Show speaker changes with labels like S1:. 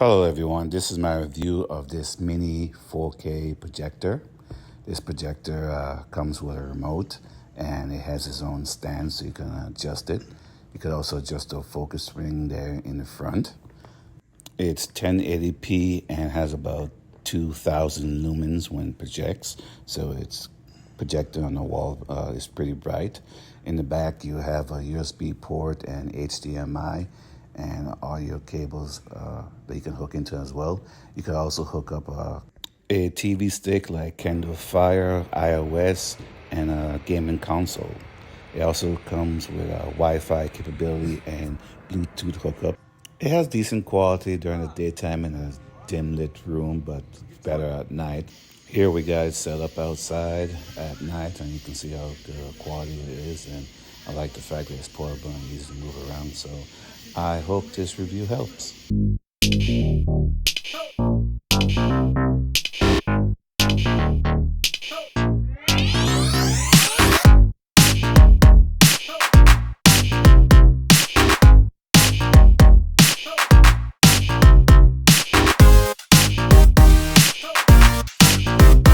S1: Hello everyone, this is my review of this mini 4K projector. This projector comes with a remote and it has its own stand so you can adjust it. You could also adjust the focus ring there in the front. It's 1080p and has about 2000 lumens when it projects, so it's projector on the wall is pretty bright. In the back you have a USB port and HDMI and audio cables that you can hook into as well. You could also hook up a TV stick like Kindle Fire, iOS, and a gaming console. It also comes with a Wi-Fi capability and Bluetooth hookup. It has decent quality during the daytime in a dim lit room, but better at night. Here we got it set up outside at night, and you can see how good quality it is. And I like the fact that it's portable and easy to move around. So I hope this review helps.